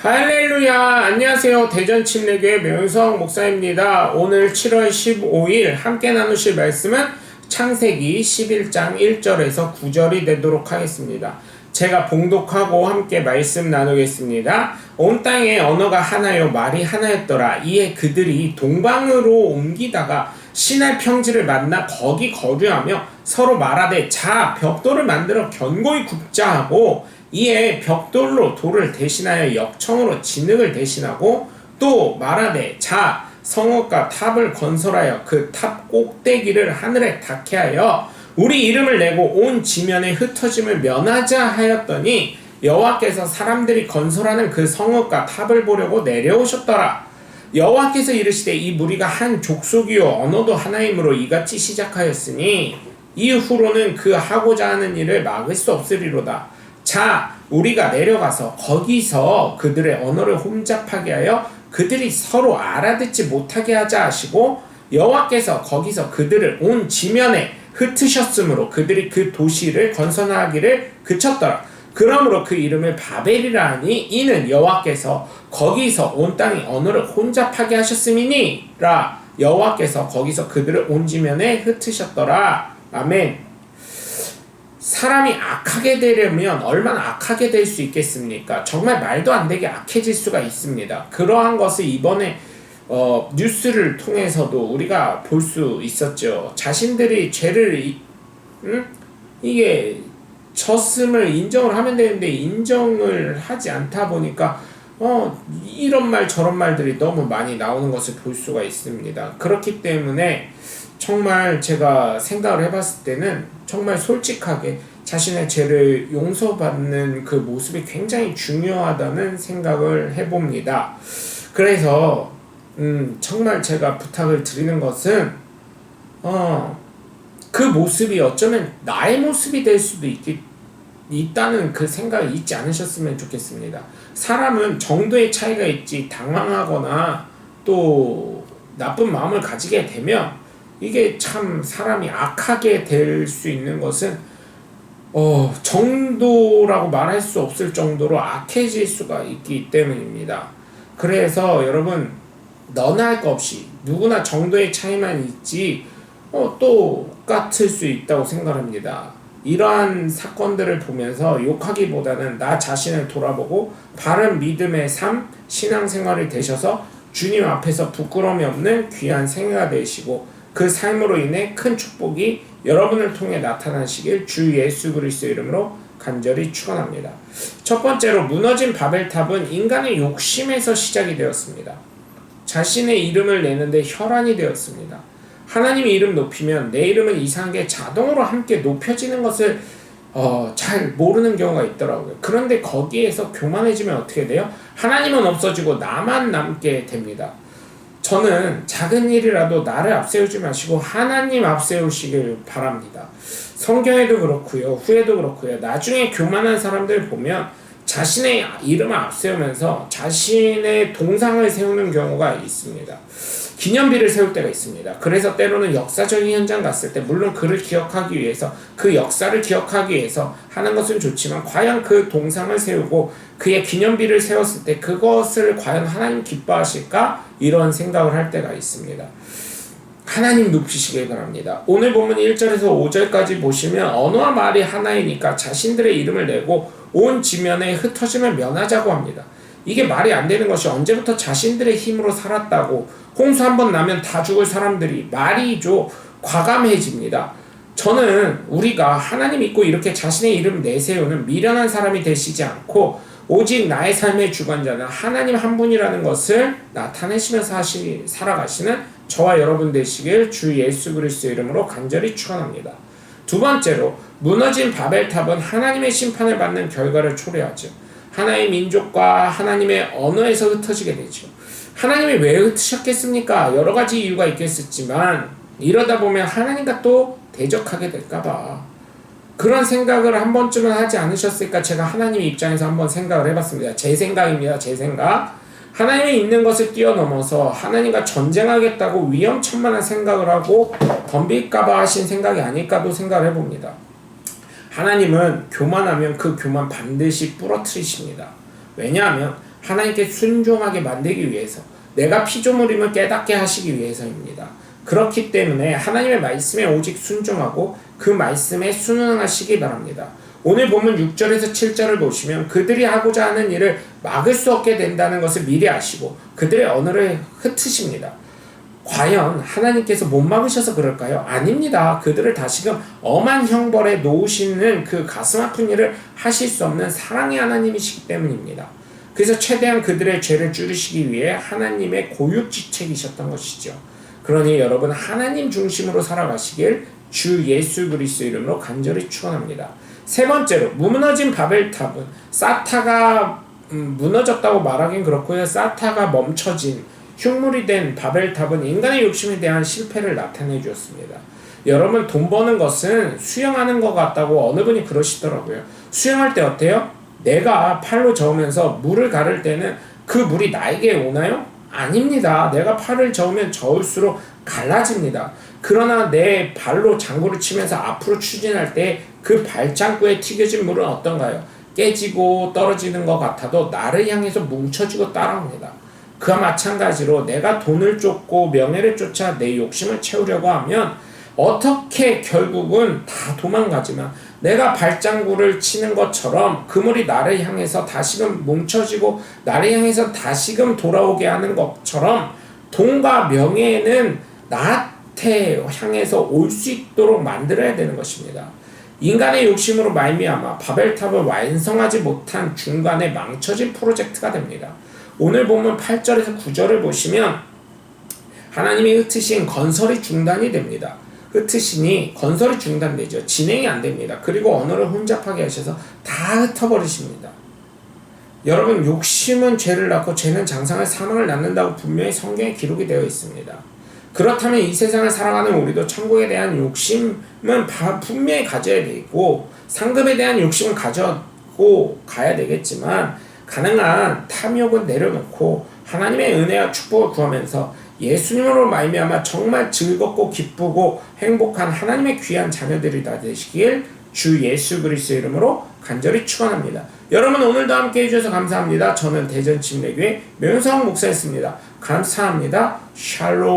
할렐루야. 안녕하세요. 대전침례교회 명성 목사입니다. 오늘 7월 15일 함께 나누실 말씀은 창세기 11장 1절에서 9절이 되도록 하겠습니다. 제가 봉독하고 함께 말씀 나누겠습니다. 온 땅에 언어가 하나요 말이 하나였더라. 이에 그들이 동방으로 옮기다가 시날 평지를 만나 거기 거류하며 서로 말하되 자 벽돌을 만들어 견고히 굽자 하고 이에 벽돌로 돌을 대신하여 역청으로 진흙을 대신하고 또 말하되 자 성읍과 탑을 건설하여 그 탑 꼭대기를 하늘에 닿게 하여 우리 이름을 내고 온 지면에 흩어짐을 면하자 하였더니 여호와께서 사람들이 건설하는 그 성읍과 탑을 보려고 내려오셨더라. 여호와께서 이르시되 이 무리가 한 족속이요 언어도 하나이므로 이같이 시작하였으니 이후로는 그 하고자 하는 일을 막을 수 없으리로다. 자 우리가 내려가서 거기서 그들의 언어를 혼잡하게 하여 그들이 서로 알아듣지 못하게 하자 하시고 여호와께서 거기서 그들을 온 지면에 흩으셨으므로 그들이 그 도시를 건설하기를 그쳤더라. 그러므로 그 이름을 바벨이라 하니 이는 여호와께서 거기서 온 땅의 언어를 혼잡하게 하셨음이니라. 여호와께서 거기서 그들을 온 지면에 흩으셨더라. 아멘. 사람이 악하게 되려면 얼마나 악하게 될 수 있겠습니까? 정말 말도 안 되게 악해질 수가 있습니다. 그러한 것을 이번에 뉴스를 통해서도 우리가 볼 수 있었죠. 자신들이 죄를 이게 졌음을 인정을 하면 되는데 인정을 하지 않다 보니까 이런 말 저런 말들이 너무 많이 나오는 것을 볼 수가 있습니다. 그렇기 때문에 정말 제가 생각을 해봤을 때는 정말 솔직하게 자신의 죄를 용서받는 그 모습이 굉장히 중요하다는 생각을 해봅니다. 그래서 정말 제가 부탁을 드리는 것은 그 모습이 어쩌면 나의 모습이 될 수도 있다는 그 생각을 잊지 않으셨으면 좋겠습니다. 사람은 정도의 차이가 있지 당황하거나 또 나쁜 마음을 가지게 되면 이게 참 사람이 악하게 될 수 있는 것은 정도라고 말할 수 없을 정도로 악해질 수가 있기 때문입니다. 그래서 여러분 너나 할 것 없이 누구나 정도의 차이만 있지 똑같을 수 있다고 생각합니다. 이러한 사건들을 보면서 욕하기보다는 나 자신을 돌아보고 바른 믿음의 삶, 신앙생활을 되셔서 주님 앞에서 부끄러움이 없는 귀한 생애가 되시고 그 삶으로 인해 큰 축복이 여러분을 통해 나타나시길 주 예수 그리스도의 이름으로 간절히 축원합니다. 첫 번째로 무너진 바벨탑은 인간의 욕심에서 시작이 되었습니다. 자신의 이름을 내는데 혈안이 되었습니다. 하나님의 이름 높이면 내 이름은 이상하게 자동으로 함께 높여지는 것을 잘 모르는 경우가 있더라고요. 그런데 거기에서 교만해지면 어떻게 돼요? 하나님은 없어지고 나만 남게 됩니다. 저는 작은 일이라도 나를 앞세우지 마시고 하나님 앞세우시길 바랍니다. 성경에도 그렇고요. 후에도 그렇고요. 나중에 교만한 사람들 보면 자신의 이름을 앞세우면서 자신의 동상을 세우는 경우가 있습니다. 기념비를 세울 때가 있습니다. 그래서 때로는 역사적인 현장 갔을 때 물론 그를 기억하기 위해서 그 역사를 기억하기 위해서 하는 것은 좋지만 과연 그 동상을 세우고 그의 기념비를 세웠을 때 그것을 과연 하나님 기뻐하실까? 이런 생각을 할 때가 있습니다. 하나님 높이시길 바랍니다. 오늘 보면 1절에서 5절까지 보시면 언어와 말이 하나이니까 자신들의 이름을 내고 온 지면에 흩어짐을 면하자고 합니다. 이게 말이 안 되는 것이 언제부터 자신들의 힘으로 살았다고 홍수 한번 나면 다 죽을 사람들이 말이죠. 과감해집니다. 저는 우리가 하나님 믿고 이렇게 자신의 이름 내세우는 미련한 사람이 되시지 않고 오직 나의 삶의 주관자는 하나님 한 분이라는 것을 나타내시면서 살아가시는 저와 여러분 되시길 주 예수 그리스도의 이름으로 간절히 축원합니다. 두 번째로 무너진 바벨탑은 하나님의 심판을 받는 결과를 초래하죠. 하나의 민족과 하나님의 언어에서 흩어지게 되죠. 하나님이 왜 흩으셨겠습니까? 여러 가지 이유가 있겠지만 이러다 보면 하나님과 또 대적하게 될까봐 그런 생각을 한 번쯤은 하지 않으셨을까? 제가 하나님의 입장에서 한번 생각을 해봤습니다. 제 생각입니다. 제 생각. 하나님이 있는 것을 뛰어넘어서 하나님과 전쟁하겠다고 위험천만한 생각을 하고 덤빌까봐 하신 생각이 아닐까도 생각을 해봅니다. 하나님은 교만하면 그 교만 반드시 부러뜨리십니다. 왜냐하면 하나님께 순종하게 만들기 위해서, 내가 피조물임을 깨닫게 하시기 위해서입니다. 그렇기 때문에 하나님의 말씀에 오직 순종하고 그 말씀에 순응하시기 바랍니다. 오늘 본문 6절에서 7절을 보시면 그들이 하고자 하는 일을 막을 수 없게 된다는 것을 미리 아시고 그들의 언어를 흩으십니다. 과연 하나님께서 못 막으셔서 그럴까요? 아닙니다. 그들을 다시금 엄한 형벌에 놓으시는 그 가슴 아픈 일을 하실 수 없는 사랑의 하나님이시기 때문입니다. 그래서 최대한 그들의 죄를 줄이시기 위해 하나님의 고육지책이셨던 것이죠. 그러니 여러분, 하나님 중심으로 살아가시길 주 예수 그리스도 이름으로 간절히 축원합니다. 세 번째로, 무너진 바벨탑은 사타가 무너졌다고 말하긴 그렇고요. 사타가 멈춰진 흉물이 된 바벨탑은 인간의 욕심에 대한 실패를 나타내 주었습니다. 여러분, 돈 버는 것은 수영하는 것 같다고 어느 분이 그러시더라고요. 수영할 때 어때요? 내가 팔로 저으면서 물을 가를 때는 그 물이 나에게 오나요? 아닙니다. 내가 팔을 저으면 저을수록 갈라집니다. 그러나 내 발로 장구를 치면서 앞으로 추진할 때 그 발장구에 튀겨진 물은 어떤가요? 깨지고 떨어지는 것 같아도 나를 향해서 뭉쳐지고 따라옵니다. 그와 마찬가지로 내가 돈을 쫓고 명예를 쫓아 내 욕심을 채우려고 하면 어떻게 결국은 다 도망가지만, 내가 발장구를 치는 것처럼 그물이 나를 향해서 다시금 뭉쳐지고 나를 향해서 다시금 돌아오게 하는 것처럼 돈과 명예는 나한테 향해서 올 수 있도록 만들어야 되는 것입니다. 인간의 욕심으로 말미암아 바벨탑을 완성하지 못한 중간에 망쳐진 프로젝트가 됩니다. 오늘 보면 8절에서 9절을 보시면 하나님이 흩으신 건설이 중단이 됩니다. 흩으시니 건설이 중단되죠. 진행이 안 됩니다. 그리고 언어를 혼잡하게 하셔서 다 흩어버리십니다. 여러분, 욕심은 죄를 낳고 죄는 장상을 사망을 낳는다고 분명히 성경에 기록이 되어 있습니다. 그렇다면 이 세상을 살아가는 우리도 천국에 대한 욕심은 분명히 가져야 되고 상급에 대한 욕심은 가져고 가야 되겠지만, 가능한 탐욕은 내려놓고 하나님의 은혜와 축복을 구하면서 예수님으로 말미암아 정말 즐겁고 기쁘고 행복한 하나님의 귀한 자녀들이 다 되시길 주 예수 그리스도 이름으로 간절히 축원합니다. 여러분, 오늘도 함께 해주셔서 감사합니다. 저는 대전침례교회 명성욱 목사였습니다. 감사합니다. 샬롬.